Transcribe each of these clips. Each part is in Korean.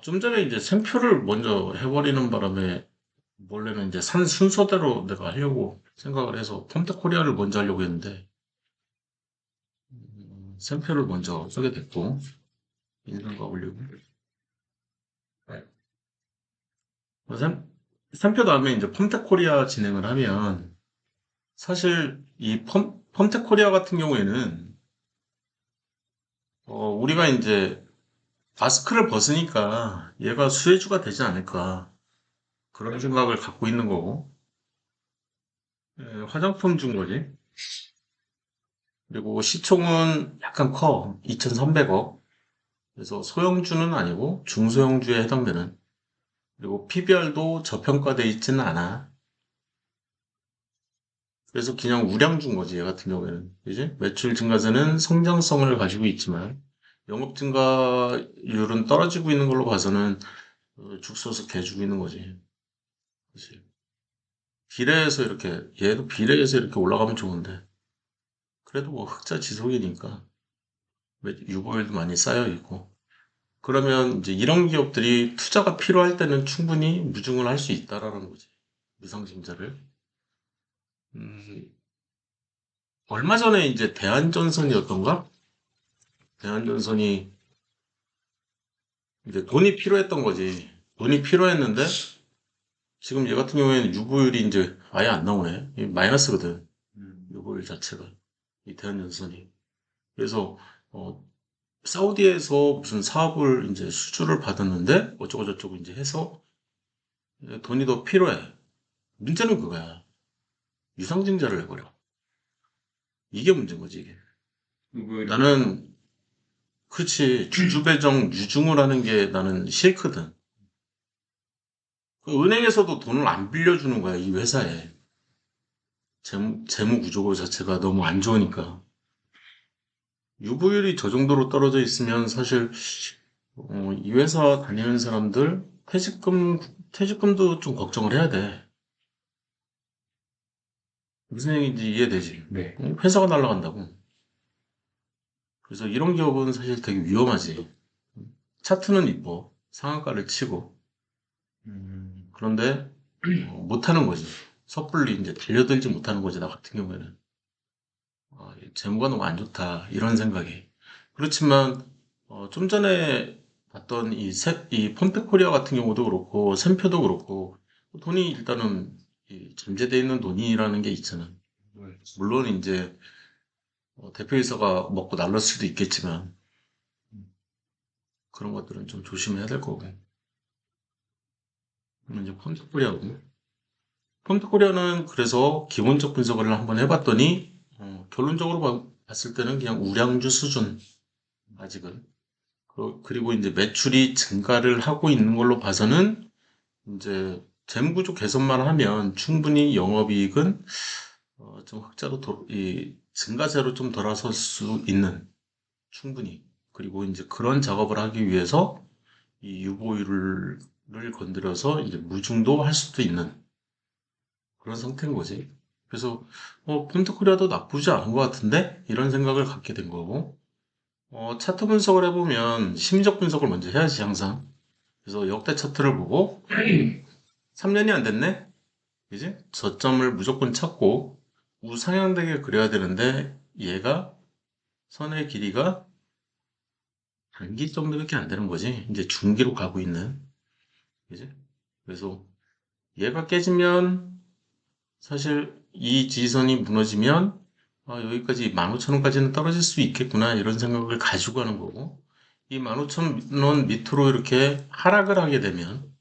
좀 전에 이제 샘표를 먼저 해버리는 바람에 원래는 이제 산 순서대로 내가 하려고 생각을 해서 컴퓨터 코리아를 먼저 하려고 했는데 샘표를 먼저 쓰게 됐고 인증과 올리고 샘표 다음에 이제 컴퓨터 코리아 진행을 하면 사실 이 컴퓨터 코리아 같은 경우에는 우리가 이제 마스크를 벗으니까 얘가 수혜주가 되지 않을까 그런 생각을 갖고 있는 거고 예, 화장품 준 거지. 그리고 시총은 약간 커. 2,300억. 그래서 소형주는 아니고 중소형주에 해당되는. 그리고 PBR도 저평가돼 있지는 않아. 그래서 그냥 우량 준 거지, 얘 같은 경우에는. 그지? 매출 증가세는 성장성을 가지고 있지만, 영업 증가율은 떨어지고 있는 걸로 봐서는 죽서서 개주고 있는 거지. 그치? 비례해서 이렇게, 얘도 비례해서 이렇게 올라가면 좋은데. 그래도 뭐 흑자 지속이니까. 유보율도 많이 쌓여 있고. 그러면 이제 이런 기업들이 투자가 필요할 때는 충분히 무중을 할 수 있다라는 거지. 유상증자를. 음, 얼마 전에 이제 대한전선이었던가? 대한전선이 이제 돈이 필요했던 거지. 돈이 필요했는데 지금 얘 같은 경우에는 유보율이 이제 아예 안 나오네. 마이너스거든. 유보율 자체가. 이 대한전선이. 그래서 어, 사우디에서 무슨 사업을 이제 수주를 받았는데 어쩌고저쩌고 이제 해서 돈이 더 필요해. 문제는 그거야. 유상증자를 해버려. 이게 문제인 거지, 이게. 나는, 그렇지, 주주배정, 유중을 하는 게 나는 싫거든. 그 은행에서도 돈을 안 빌려주는 거야, 이 회사에. 재무 구조 자체가 너무 안 좋으니까. 유보율이 저 정도로 떨어져 있으면 사실, 이 회사 다니는 사람들 퇴직금도 좀 걱정을 해야 돼. 무슨 얘기인지 이해되지? 네. 회사가 날아간다고. 그래서 이런 기업은 사실 되게 위험하지. 차트는 이뻐. 상한가를 치고. 그런데 못하는 거지. 섣불리 이제 달려들지 못하는 거지, 나 같은 경우에는. 이 재무가 너무 안 좋다, 이런 생각이. 그렇지만, 좀 전에 봤던 이 펌프코리아 같은 경우도 그렇고, 샘표도 그렇고, 돈이 일단은 잠재되어 있는 돈이라는 게 있잖아. 물론 이제 대표이사가 먹고 날릴 수도 있겠지만, 그런 것들은 좀 조심해야 될 거고. 그러면 이제 펌프코리아고. 펌프코리아는 그래서 기본적 분석을 한번 해봤더니, 결론적으로 봤을 때는 그냥 우량주 수준, 아직은. 그리고 이제 매출이 증가를 하고 있는 걸로 봐서는 이제 재무구조 개선만 하면 충분히 영업이익은 좀 흑자로 이 증가세로 좀 돌아설 수 있는 충분히. 그리고 이제 그런 작업을 하기 위해서 이 유보율을 건드려서 이제 무중도 할 수도 있는 그런 상태인 거지. 그래서 폰트코리아도 나쁘지 않은 것 같은데 이런 생각을 갖게 된 거고. 차트 분석을 해보면 심리적 분석을 먼저 해야지 항상. 그래서 역대 차트를 보고 3년이 안 됐네? 그지? 저점을 무조건 찾고 우상향되게 그려야 되는데 얘가 선의 길이가 단기 정도밖에 안 되는 거지. 이제 중기로 가고 있는. 그지? 그래서 얘가 깨지면 사실 이 지지선이 무너지면 여기까지 15,000원까지는 떨어질 수 있겠구나 이런 생각을 가지고 가는 거고 이 15,000원 밑으로 이렇게 하락을 하게 되면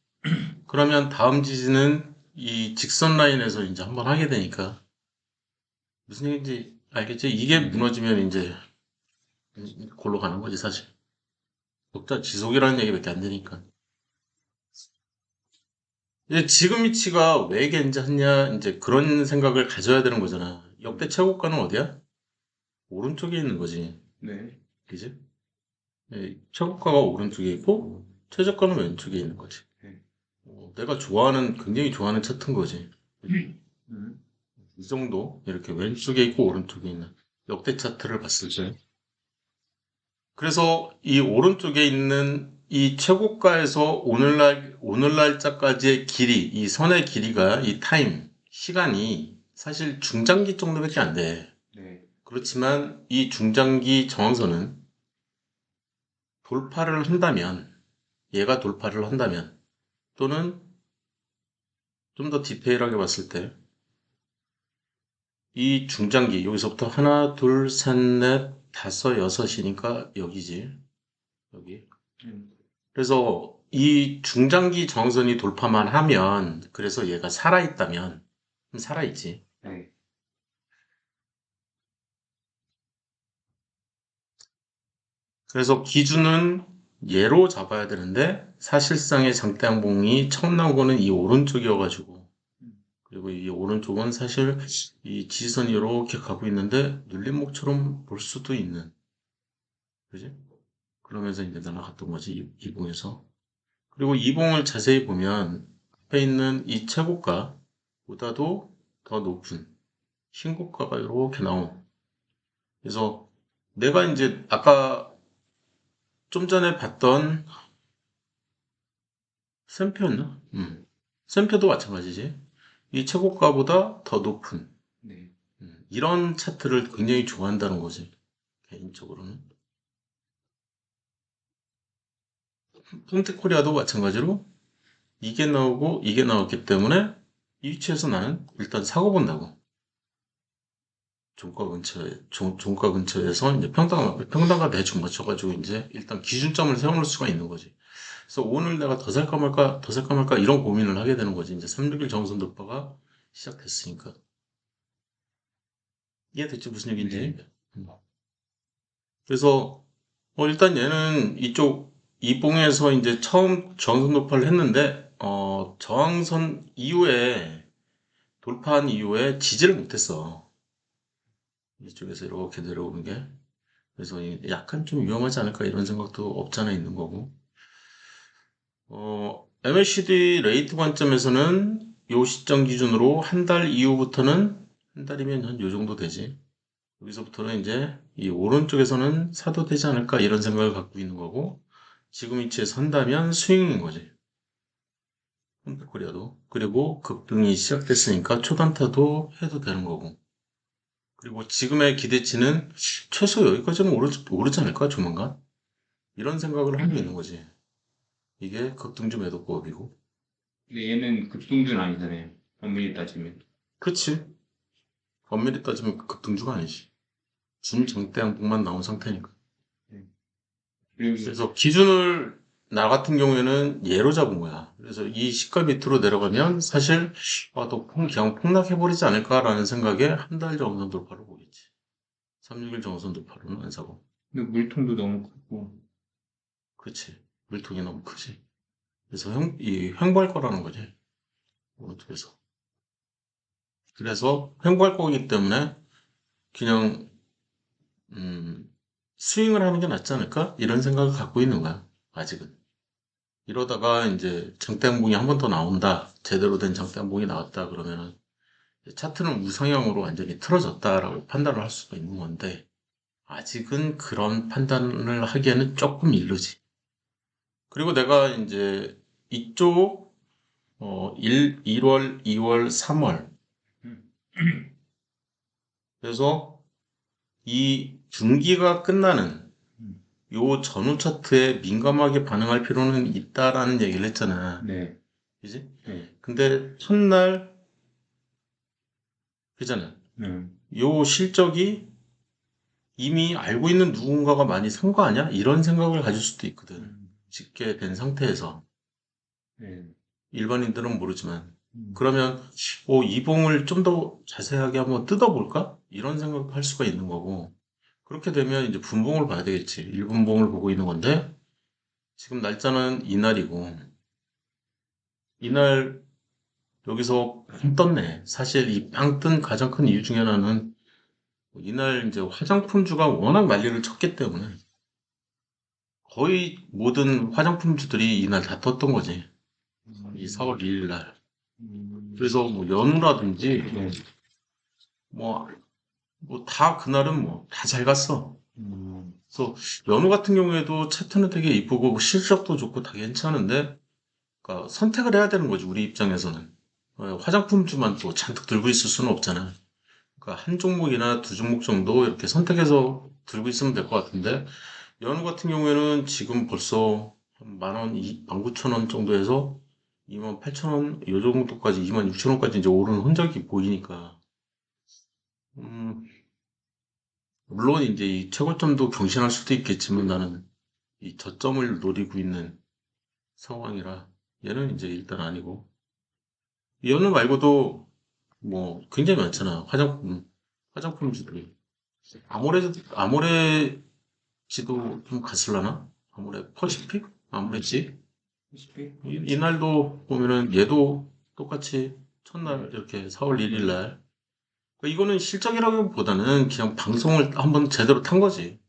그러면 다음 지지는 이 직선 라인에서 이제 한번 하게 되니까 무슨 얘기인지 알겠지? 이게 무너지면 이제 골로 가는 거지 사실. 적자 지속이라는 얘기밖에 안 되니까. 이제 지금 위치가 왜 괜찮냐 이제 그런 생각을 가져야 되는 거잖아. 역대 최고가는 어디야? 오른쪽에 있는 거지. 네. 그지? 최고가가 오른쪽에 있고 최저가는 왼쪽에 있는 거지. 네. 내가 굉장히 좋아하는 차트인 거지. 이 정도 이렇게 왼쪽에 있고 오른쪽에 있는 역대 차트를 봤을 때 그래서 이 오른쪽에 있는 이 최고가에서 오늘 날짜까지의 길이, 이 선의 길이가, 이 타임, 시간이 사실 중장기 정도밖에 안 돼. 네. 그렇지만 이 중장기 저항선은 돌파를 한다면, 얘가 돌파를 한다면, 또는 좀 더 디테일하게 봤을 때, 이 중장기, 여기서부터 하나, 둘, 셋, 넷, 다섯, 여섯이니까 여기지. 여기. 그래서 이 중장기 저항선이 돌파만 하면, 그래서 얘가 살아있다면, 그럼 살아있지. 네. 그래서 기준은 얘로 잡아야 되는데, 사실상의 장대 항봉이 처음 나온 거는 이 오른쪽이어가지고, 그리고 이 오른쪽은 사실 이 지지선이 이렇게 가고 있는데, 눌림목처럼 볼 수도 있는, 그지? 그러면서 이제 날아갔던 거지, 이 봉에서. 그리고 이 봉을 자세히 보면, 앞에 있는 이 최고가보다도 더 높은 신고가가 이렇게 나온. 그래서 내가 이제 아까 좀 전에 봤던 샘표였나? 샘표도 마찬가지지. 이 최고가보다 더 높은 네. 이런 차트를 굉장히 좋아한다는 거지. 개인적으로는. 폼트코리아도 마찬가지로 이게 나오고 이게 나왔기 때문에 이 위치에서 나는 일단 사고 본다고. 종가 근처에서 이제 평당가 대충 맞춰가지고 이제 일단 기준점을 세워놓을 수가 있는 거지. 그래서 오늘 내가 더 살까 말까 이런 고민을 하게 되는 거지. 이제 361 정선 돌파가 시작됐으니까. 이게 대체 무슨 얘기인지. 네. 그래서 일단 얘는 이쪽 이봉에서 이제 처음 저항선 돌파를 했는데 저항선 이후에 돌파한 이후에 지지를 못했어. 이쪽에서 이렇게 내려오는 게. 그래서 약간 좀 위험하지 않을까 이런 생각도 없잖아 있는 거고. MACD 레이트 관점에서는 요 시점 기준으로 한 달 이후부터는 한 달이면 한 요 정도 되지. 여기서부터는 이제 이 오른쪽에서는 사도 되지 않을까 이런 생각을 갖고 있는 거고 지금 위치에 선다면 스윙인 거지. 홈트코리아도. 그리고 급등이 시작됐으니까 초단타도 해도 되는 거고. 그리고 지금의 기대치는 최소 여기까지는 오르지 않을까 조만간? 이런 생각을 하고 있는 거지. 이게 급등주 매도법이고. 근데 얘는 급등주는 아니잖아요. 엄밀히 따지면. 그치. 엄밀히 따지면 급등주가 아니지. 준장대 양봉만 나온 상태니까. 네. 그리고 그래서 기준을 나 같은 경우에는 예로 잡은 거야. 그래서 이 시가 밑으로 내려가면 사실 또 그냥 폭락해버리지 않을까라는 생각에 한 달 정도 돌파를 보겠지. 361 정선 돌파로는 안 사고. 근데 물통도 너무 크고. 그치. 물통이 너무 크지. 그래서 이 횡보할 거라는 거지. 오른쪽에서. 그래서 횡보할 거기 때문에 그냥 스윙을 하는 게 낫지 않을까? 이런 생각을 갖고 있는 거야. 아직은. 이러다가 이제 장대항봉이 한 번 더 나온다. 제대로 된 장대항봉이 나왔다. 그러면은 차트는 우상향으로 완전히 틀어졌다라고 판단을 할 수가 있는 건데 아직은 그런 판단을 하기에는 조금 이르지. 그리고 내가 이제 이쪽 1월, 2월, 3월 음. 그래서 이 분기가 끝나는 음. 요 전후 차트에 민감하게 반응할 필요는 있다라는 얘기를 했잖아. 네. 그지? 네. 근데 첫날 그잖아. 요 실적이 이미 알고 있는 누군가가 많이 산 거 아니야? 이런 생각을 가질 수도 있거든. 짓게 된 상태에서. 네. 일반인들은 모르지만. 음. 그러면, 이 봉을 좀 더 자세하게 한번 뜯어볼까? 이런 생각을 할 수가 있는 거고. 그렇게 되면 이제 분봉을 봐야 되겠지. 일분봉을 보고 있는 건데, 지금 날짜는 이날이고, 이날 여기서 빵 떴네. 사실 이 빵 뜬 가장 큰 이유 중에 하나는 이날 이제 화장품주가 워낙 난리를 쳤기 때문에 거의 모든 화장품주들이 이날 다 떴던 거지. 이 4월 2일 날. 그래서 뭐 연우라든지 네. 뭐 다 그날은 뭐 다 잘 갔어. 그래서 연우 같은 경우에도 차트는 되게 이쁘고 실적도 좋고 다 괜찮은데, 그러니까 선택을 해야 되는 거지, 우리 입장에서는. 화장품주만 또 잔뜩 들고 있을 수는 없잖아. 그러니까 한 종목이나 두 종목 정도 이렇게 선택해서 들고 있으면 될 것 같은데, 연우 같은 경우에는 지금 벌써 한 만 원, 19,000원 정도에서 28,000원, 이 정도까지 26,000원까지 이제 오르는 흔적이 보이니까, 음, 물론 이제 이 최고점도 경신할 수도 있겠지만 나는 이 저점을 노리고 있는 상황이라 얘는 이제 일단 아니고, 연우 말고도 뭐 굉장히 많잖아. 화장품주들이. 아모레지도 좀 갔을라나? 아모레 퍼시픽? 아모레지? 쉽게? 이날도 보면은 얘도 똑같이 첫날 이렇게 4월 1일 날 이거는 실적이라기보다는 그냥 방송을 한번 제대로 탄 거지.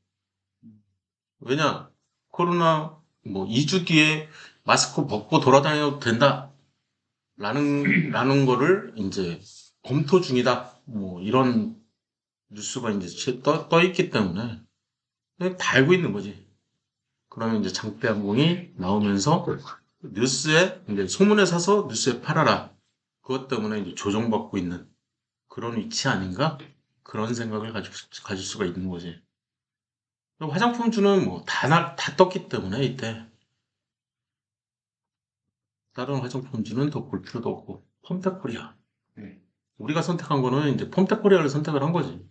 왜냐? 코로나 뭐 2주 뒤에 마스크 벗고 돌아다녀도 된다. 라는 거를 이제 검토 중이다. 뭐 이런 뉴스가 이제 떠 있기 때문에 그냥 다 알고 있는 거지. 그러면 이제 장대항공이 나오면서 뉴스에 이제 소문에 사서 뉴스에 팔아라. 그것 때문에 이제 조정받고 있는 그런 위치 아닌가? 그런 생각을 가질 수가 있는 거지. 그리고 화장품주는 뭐 다 떴기 때문에 이때 다른 화장품주는 더 볼 필요도 없고 펌텍코리아. 네. 우리가 선택한 거는 이제 펌텍코리아를 선택을 한 거지.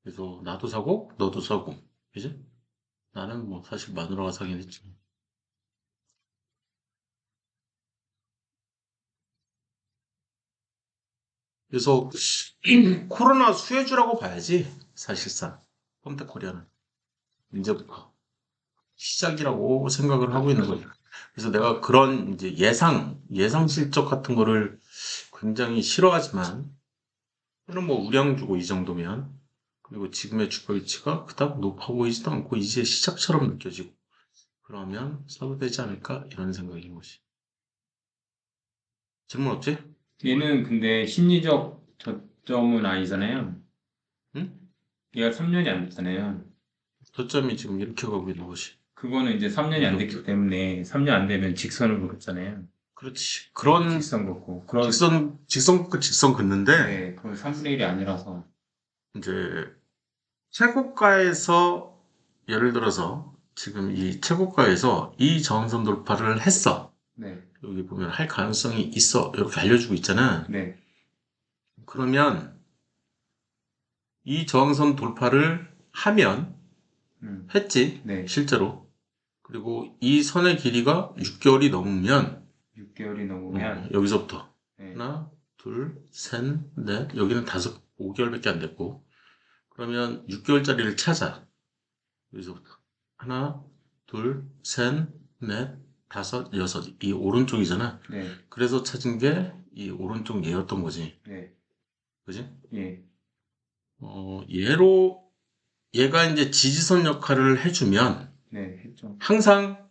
그래서 나도 사고 너도 사고, 그지? 나는 뭐 사실 마누라가 사긴 했지. 그래서 코로나 수혜주라고 봐야지 사실상 펌텍코리아는 이제부터 시작이라고 생각을 하고 있는 거예요. 그래서 내가 그런 이제 예상 실적 같은 거를 굉장히 싫어하지만, 또는 뭐 우량주고 이 정도면, 그리고 지금의 주가 위치가 그닥 높아 보이지도 않고 이제 시작처럼 느껴지고, 그러면 사도 되지 않을까? 이런 생각인 거지. 질문 없지? 얘는 근데 심리적 저점은 아니잖아요. 응? 얘가 3년이 안 됐잖아요. 저점이 지금 이렇게 가고 있는 것이. 그거는 이제 3년이 안 됐기 때문에 3년 안 되면 직선으로 긋잖아요. 그렇지. 그런 직선 긋고. 그런, 직선 긋는데, 네, 그건 3분의 1이 아니라서. 이제 최고가에서 예를 들어서 지금 이 최고가에서 이 저항선 돌파를 했어. 네, 여기 보면 할 가능성이 있어. 이렇게 알려주고 있잖아. 네, 그러면 이 저항선 돌파를 하면 했지. 네. 실제로. 그리고 이 선의 길이가 6개월이 넘으면 6개월이 넘으면, 여기서부터 네, 하나, 둘, 셋, 넷. 여기는 5개월밖에 안 됐고. 그러면 6개월짜리를 찾아. 여기서부터 하나, 둘, 셋, 넷, 다섯, 여섯. 이 오른쪽이잖아. 네, 그래서 찾은 게 이 오른쪽 얘였던 거지. 네, 그지? 예, 얘가 이제 지지선 역할을 해주면 네, 했죠. 항상,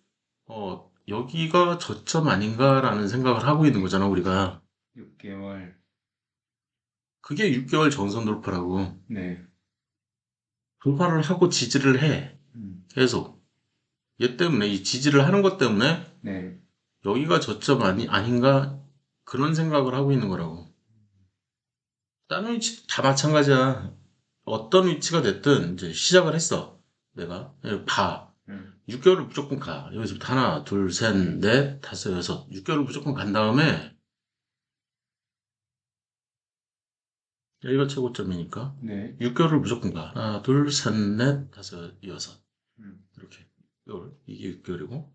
여기가 저점 아닌가라는 생각을 하고 있는 거잖아, 우리가. 6개월, 그게 6개월 전선 돌파라고. 네, 돌파를 하고 지지를 해. 계속. 얘 때문에, 이 지지를 하는 것 때문에 네, 여기가 저점 아닌가? 그런 생각을 하고 있는 거라고. 다른 위치 다 마찬가지야. 어떤 위치가 됐든 이제 시작을 했어. 내가 가. 음, 6개월을 무조건 가. 여기서부터 하나, 둘, 셋, 넷, 다섯, 여섯. 6개월을 무조건 간 다음에 여기가 최고점이니까 네, 6개월을 무조건 가. 하나, 둘, 셋, 넷, 다섯, 여섯. 음, 이렇게. 이게 6개월이고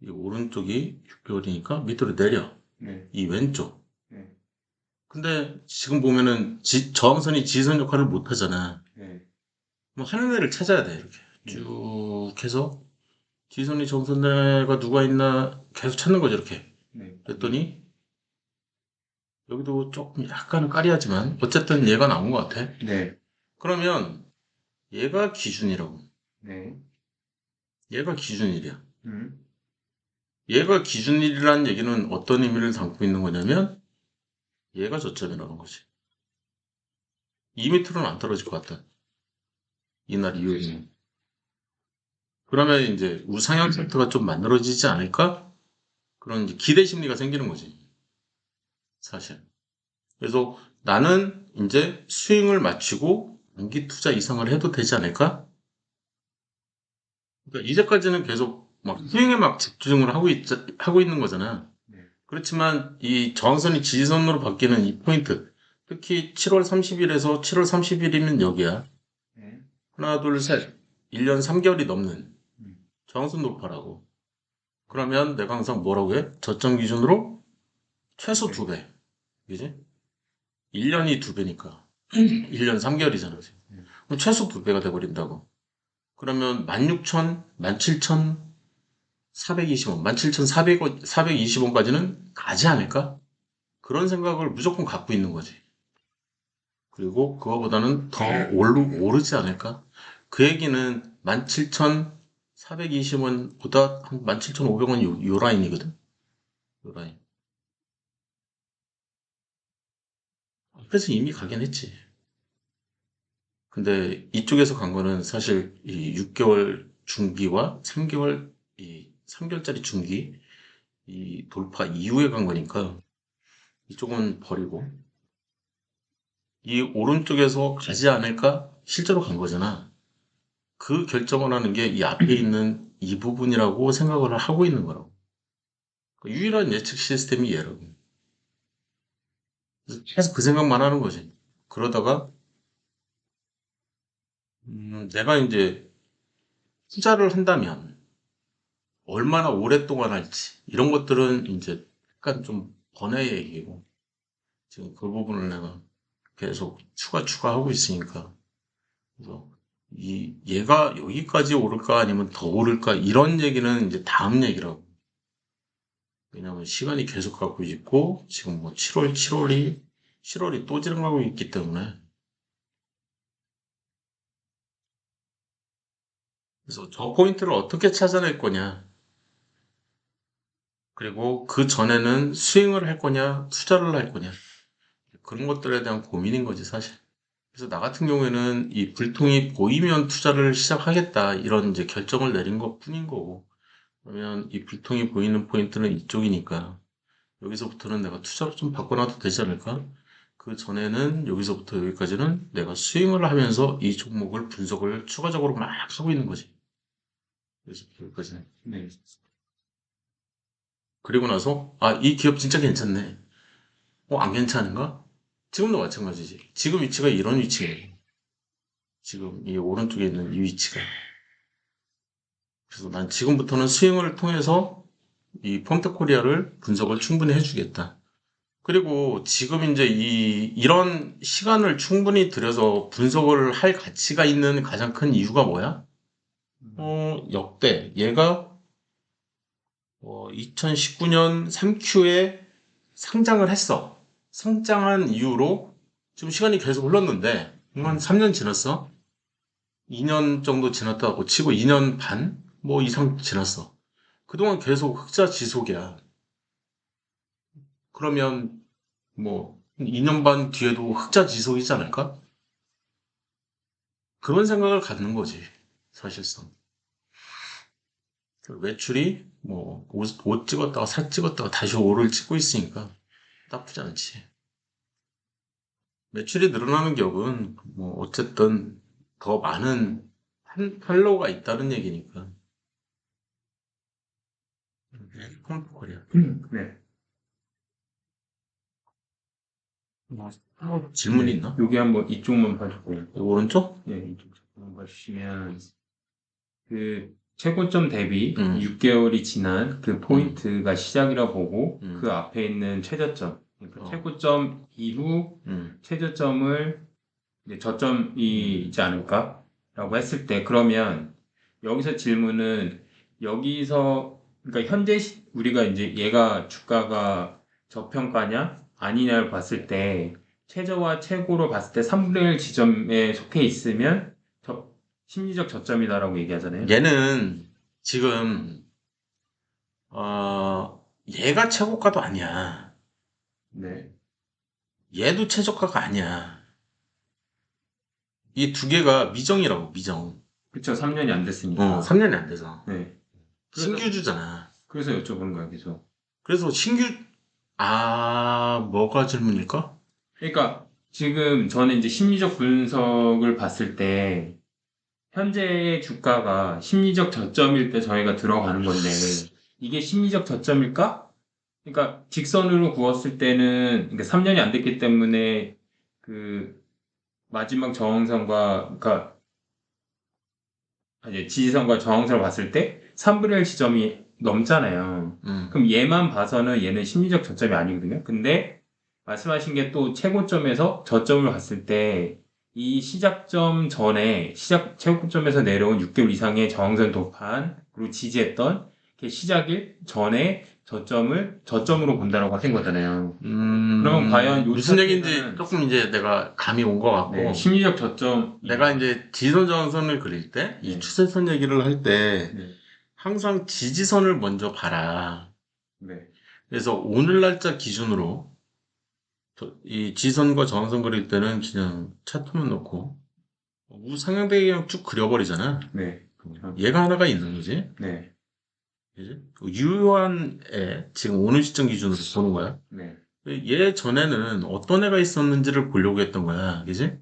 이 오른쪽이 6개월이니까 밑으로 내려. 네, 이 왼쪽. 네, 근데 지금 보면은 저항선이 지선 역할을 못 하잖아. 네, 뭐 하는 애를 찾아야 돼. 이렇게 쭉 해서 지선이 정선 애가 누가 있나 계속 찾는 거죠. 이렇게. 네, 그랬더니 여기도 조금 약간은 까리하지만 어쨌든 얘가 나온 것 같아. 네, 그러면 얘가 기준이라고. 네, 얘가 기준일이야. 음, 얘가 기준일이라는 얘기는 어떤 의미를 담고 있는 거냐면 얘가 저점이라는 거지. 이 밑으로는 안 떨어질 것 같다. 이날 이후에는. 그러면 이제 우상향 차트가 좀 만들어지지 않을까? 그런 이제 기대 심리가 생기는 거지, 사실. 그래서 나는 이제 스윙을 마치고 단기 투자 이상을 해도 되지 않을까? 그러니까 이제까지는 계속 막 스윙에 막 집중을 하고 있는 거잖아. 네. 그렇지만 이 저항선이 지지선으로 바뀌는 이 포인트, 특히 7월 30일에서 7월 30일이면 여기야. 네. 하나, 둘, 셋. 1년 3개월이 넘는 음. 저항선 돌파라고. 그러면 내가 항상 뭐라고 해? 저점 기준으로 최소 네. 2배. 그지? 1년이 2배니까. 1년 3개월이잖아. 음. 그럼 최소 2배가 돼버린다고. 그러면 16,000, 17,420원, 17,420원까지는 가지 않을까? 그런 생각을 무조건 갖고 있는 거지. 그리고 그거보다는 더 오르지 않을까? 그 얘기는 17,420원보다 한 17,500원 요 라인이거든? 요 라인. 그래서 이미 가긴 했지. 근데 이쪽에서 간 거는 사실 이 6개월 중기와 3개월, 이 3개월짜리 중기, 이 돌파 이후에 간 거니까 이쪽은 버리고 이 오른쪽에서 가지 않을까? 실제로 간 거잖아. 그 결정을 하는 게 이 앞에 있는 이 부분이라고 생각을 하고 있는 거라고. 그 유일한 예측 시스템이 얘라고. 그래서 계속 그 생각만 하는 거지. 그러다가 내가 이제 투자를 한다면 얼마나 오랫동안 할지 이런 것들은 이제 약간 좀 번외의 얘기고 지금 그 부분을 내가 계속 추가하고 있으니까 그래서 이 얘가 여기까지 오를까 아니면 더 오를까 이런 얘기는 이제 다음 얘기라고. 왜냐면 시간이 계속 가고 있고 지금 뭐 7월이 또 지나가고 있기 때문에 그래서 저 포인트를 어떻게 찾아낼 거냐 그리고 그 전에는 스윙을 할 거냐 투자를 할 거냐 그런 것들에 대한 고민인 거지 사실. 그래서 나 같은 경우에는 이 불통이 보이면 투자를 시작하겠다 이런 이제 결정을 내린 것 뿐인 거고 그러면 이 불통이 보이는 포인트는 이쪽이니까 여기서부터는 내가 투자로 좀 바꿔놔도 되지 않을까? 그 전에는 여기서부터 여기까지는 내가 스윙을 하면서 이 종목을 분석을 추가적으로 막 하고 있는 거지. 그래서 여기까지는. 네. 그리고 나서 아, 이 기업 진짜 괜찮네. 안 괜찮은가? 지금도 마찬가지지. 지금 위치가 이런 위치예요. 지금 이 오른쪽에 있는 이 위치가. 그래서 난 지금부터는 스윙을 통해서 이 펌트코리아를 분석을 충분히 해주겠다. 그리고 지금 이제 이런 시간을 충분히 들여서 분석을 할 가치가 있는 가장 큰 이유가 뭐야? 역대 얘가 2019년 3Q에 상장을 했어. 상장한 이후로 지금 시간이 계속 흘렀는데 한 3년 지났어. 2년 정도 지났다고 치고 2년 반? 뭐 이상 지났어. 그동안 계속 흑자 지속이야. 그러면 뭐 2년 반 뒤에도 흑자 지속이지 않을까? 그런 생각을 갖는 거지, 사실상. 그 매출이 뭐 옷 찍었다가 사 찍었다가 다시 오를 찍고 있으니까 나쁘지 않지. 매출이 늘어나는 격은 뭐 어쨌든 더 많은 팔로워가 있다는 얘기니까. 컴퓨터리야. 네. 질문이 네. 있나? 여기 한번 이쪽만 봐주고. 오른쪽? 네, 이쪽 한번 봐주시면 그 최고점 대비 음. 6개월이 지난 그 포인트가 시작이라 보고 음. 그 앞에 있는 최저점, 그러니까 어. 최고점 이후 최저점을 이제 저점이 있지 않을까라고 했을 때 그러면 여기서 질문은 여기서 그러니까 현재 우리가 이제 얘가 주가가 저평가냐 아니냐를 봤을 때 최저와 최고로 봤을 때 3분의 1 지점에 속해 있으면 심리적 저점이다라고 얘기하잖아요. 얘는 지금 얘가 최고가도 아니야. 네. 얘도 최저가가 아니야. 이 두 개가 미정이라고, 미정. 그쵸. 3년이 안 됐으니까. 3년이 안 돼서. 네. 신규주잖아. 그래서 여쭤보는 거야, 계속. 그래서 뭐가 질문일까? 그러니까 지금 저는 이제 심리적 분석을 봤을 때 현재의 주가가 심리적 저점일 때 저희가 들어가는 건데 이게 심리적 저점일까? 그러니까 직선으로 구웠을 때는 그러니까 3년이 안 됐기 때문에 그 마지막 저항선과 그러니까 이제 지지선과 저항선을 봤을 때 3분의 1 지점이 넘잖아요. 그럼 얘만 봐서는 얘는 심리적 저점이 아니거든요. 근데 말씀하신 게 또 최고점에서 저점을 봤을 때 이 시작점 전에 최고점에서 내려온 6개월 이상의 저항선 돌파한 그리고 지지했던 그 시작일 전에 저점으로 본다라고 하신 거잖아요. 그러면 과연 요 무슨 얘기인지 차트는 조금 이제 내가 감이 온 것 같고, 네, 심리적 저점 내가 이제 지선 저항선을 그릴 때, 이 네. 추세선 얘기를 할 때, 네, 항상 지지선을 먼저 봐라. 네, 그래서 오늘 날짜 기준으로, 이 지선과 저항선 그릴 때는 그냥 차트만 놓고, 우상향되게 그냥 쭉 그려버리잖아. 네, 얘가 하나가 있는 거지. 네, 그지? 유효한애, 지금 오늘 시점 기준으로 보는 거야. 네, 얘 전에는 어떤 애가 있었는지를 보려고 했던 거야. 그지?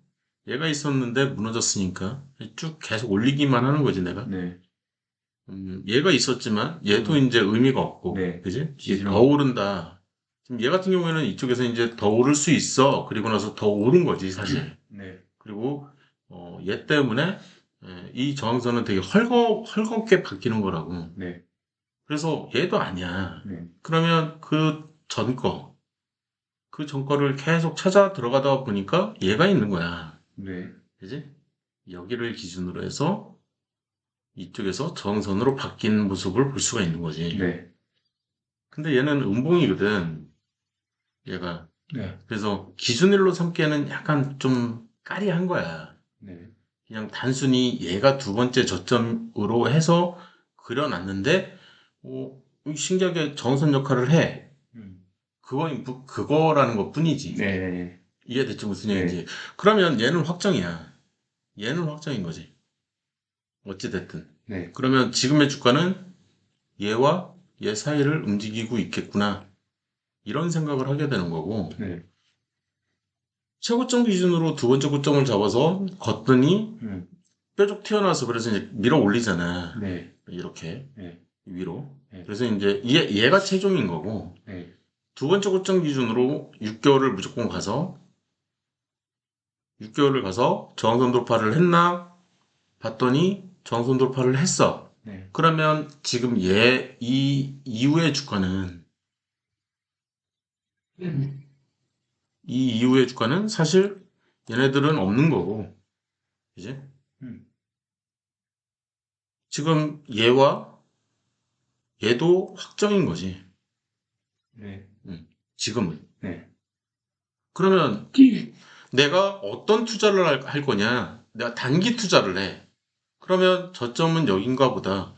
얘가 있었는데 무너졌으니까 쭉 계속 올리기만 하는 거지, 내가. 네, 얘가 있었지만 얘도 이제 의미가 없고, 네. 그지? 이게 더 오른다. 지금 얘 같은 경우에는 이쪽에서 이제 더 오를 수 있어. 그리고 나서 더 오른 거지, 사실. 네, 그리고 얘 때문에 이 저항선은 되게 헐겁게 바뀌는 거라고. 네, 그래서 얘도 아니야. 네, 그러면 그 전 거를 계속 찾아 들어가다 보니까 얘가 있는 거야. 네, 그지? 여기를 기준으로 해서 이쪽에서 저항선으로 바뀐 모습을 볼 수가 있는 거지. 네, 근데 얘는 음봉이거든. 얘가. 네, 그래서 기준일로 삼기에는 약간 좀 까리한 거야. 네, 그냥 단순히 얘가 두 번째 저점으로 해서 그려놨는데, 신기하게 정선 역할을 해. 음, 그거라는 것 뿐이지. 네, 이게 대체 무슨 네. 얘기인지. 그러면 얘는 확정이야. 얘는 확정인 거지. 어찌됐든. 네, 그러면 지금의 주가는 얘와 얘 사이를 움직이고 있겠구나. 이런 생각을 하게 되는 거고, 네, 최고점 기준으로 두 번째 고점을 잡아서 걷더니 음, 뾰족 튀어나와서 그래서 이제 밀어 올리잖아. 네, 이렇게 네, 위로. 네. 그래서 이제 얘가 최종인 거고, 네, 두 번째 고점 기준으로 6개월을 무조건 가서 6개월을 가서 저항선 돌파를 했나 봤더니 저항선 돌파를 했어. 네, 그러면 지금 이 이후의 주가는 이 이후의 주가는 사실 얘네들은 없는 거고, 이제 음, 지금 얘도 확정인 거지. 네, 지금은. 네, 그러면 내가 어떤 투자를 할 거냐? 내가 단기 투자를 해. 그러면 저점은 여긴가 보다.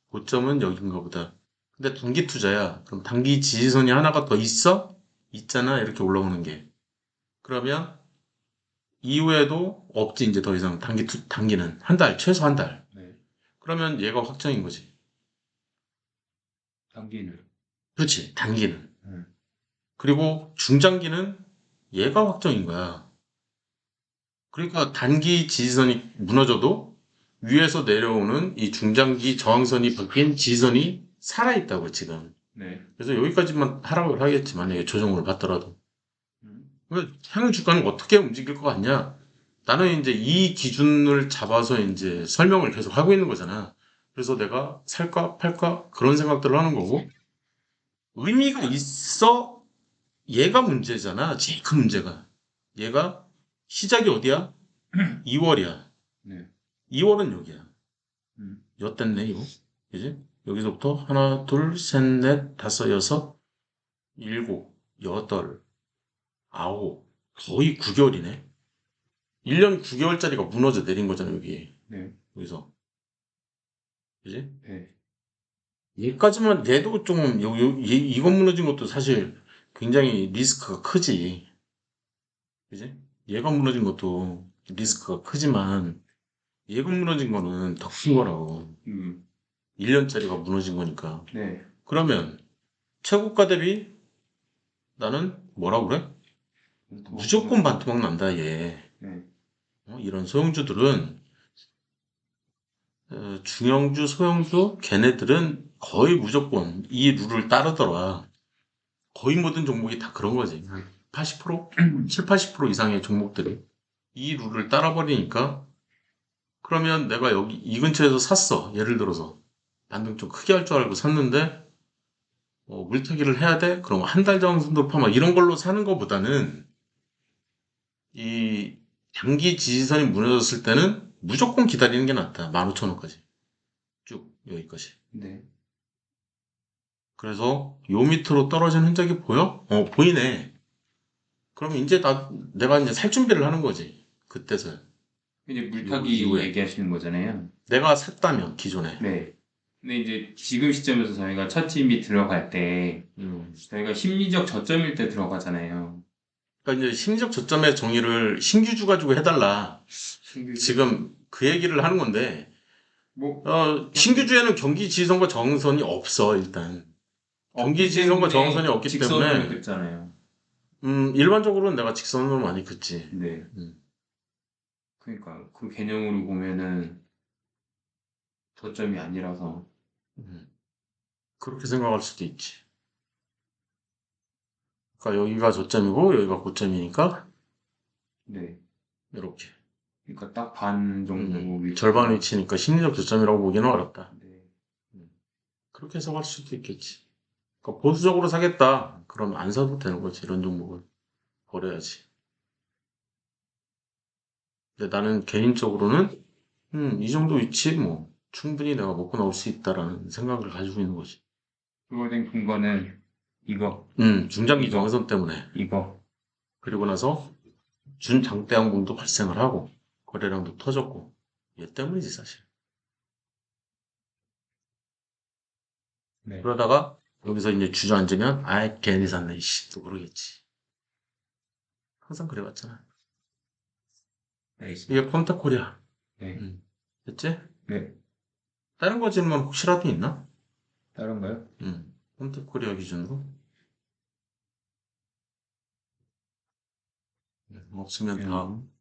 고점은 여긴가 보다. 근데 단기 투자야. 그럼 단기 지지선이 하나가 더 있어? 있잖아. 이렇게 올라오는 게. 그러면 이후에도 없지. 이제 더 이상 단기는. 한 달, 최소 한 달. 네. 그러면 얘가 확정인 거지. 단기는. 그렇지. 단기는. 음, 그리고 중장기는 얘가 확정인 거야. 그러니까 단기 지지선이 무너져도 위에서 내려오는 이 중장기 저항선이 바뀐 지지선이 살아있다고 지금. 네, 그래서 여기까지만 하락을 하겠지 만약에 조정을 받더라도. 음, 향후 주가는 어떻게 움직일 것 같냐? 나는 이제 이 기준을 잡아서 이제 설명을 계속 하고 있는 거잖아. 그래서 내가 살까 팔까 그런 생각들을 하는 거고 의미가 있어. 얘가 문제잖아. 제일 큰 문제가. 얘가 시작이 어디야? 2월이야. 네, 2월은 여기야. 음, 엿됐네, 이거. 그지? 여기서부터 하나, 둘, 셋, 넷, 다섯, 여섯, 일곱, 여덟, 아홉, 거의 9개월이네. 1년 9개월짜리가 무너져 내린 거잖아, 여기. 네, 여기서. 그지? 네, 얘까지만 내도 좀, 이건 무너진 것도 사실 굉장히 리스크가 크지. 그지? 얘가 무너진 것도 리스크가 크지만, 예금 무너진 거는 더 큰 거라고. 1년짜리가 무너진 거니까. 네. 그러면 최고가 대비 나는 뭐라 그래? 무조건 반토막 난다, 얘. 네. 이런 소형주들은 중형주, 소형주, 걔네들은 거의 무조건 이 룰을 따르더라. 거의 모든 종목이 다 그런 거지. 한 80%? 7, 80% 이상의 종목들이 이 룰을 따라버리니까 그러면 내가 여기 이 근처에서 샀어. 예를 들어서 반등 좀 크게 할 줄 알고 샀는데 물타기를 해야 돼? 그럼 한 달 정도 돌파 막 이런 걸로 사는 것보다는 이 장기 지지선이 무너졌을 때는 무조건 기다리는 게 낫다. 15,000원까지. 쭉 여기까지. 네. 그래서 요 밑으로 떨어진 흔적이 보여? 보이네. 그럼 이제 내가 이제 살 준비를 하는 거지. 그때서. 이제 요 물타기 이후에. 얘기하시는 거잖아요. 내가 샀다면, 기존에. 네. 근데 이제 지금 시점에서 저희가 첫 팀이 들어갈 때 저희가 심리적 저점일 때 들어가잖아요. 그러니까 이제 심리적 저점의 정의를 신규주 가지고 해달라. 지금 그 얘기를 하는 건데, 뭐 신규주에는 경기 지지선과 저항선이 없어, 일단. 경기 지지선과 저항선이 없기 직선으로 때문에, 긋잖아요. 일반적으로는 내가 직선으로 많이 긋지. 네. 음, 그러니까 그 개념으로 보면은 저점이 아니라서. 음. 그렇게 생각할 수도 있지. 그러니까 여기가 저점이고, 여기가 고점이니까, 네. 이렇게. 그러니까 딱 반 정도 위치. 절반 위치니까 심리적 저점이라고 보기는 어렵다. 네. 음, 그렇게 해석할 수도 있겠지. 그러니까 보수적으로 사겠다. 그럼 안 사도 되는 거지. 이런 종목은. 버려야지. 근데 나는 개인적으로는, 이 정도 위치, 뭐, 충분히 내가 먹고 나올 수 있다라는 생각을 가지고 있는 거지. 그거 된 근거는 이거, 중장기 이거. 저항선 때문에. 이거. 그리고 나서 준장대 항공도 발생을 하고, 거래량도 터졌고, 얘 때문이지, 사실. 네. 그러다가, 여기서 이제 주저앉으면, 아이, 괜히 샀네, 이씨, 또 그러겠지. 항상 그래왔잖아. 알겠습니다. 이게 폰타코리아. 네. 됐지? 네. 다른 거 질문 혹시라도 있나? 다른 거요? 폰타코리아 기준으로? 없으면 다음.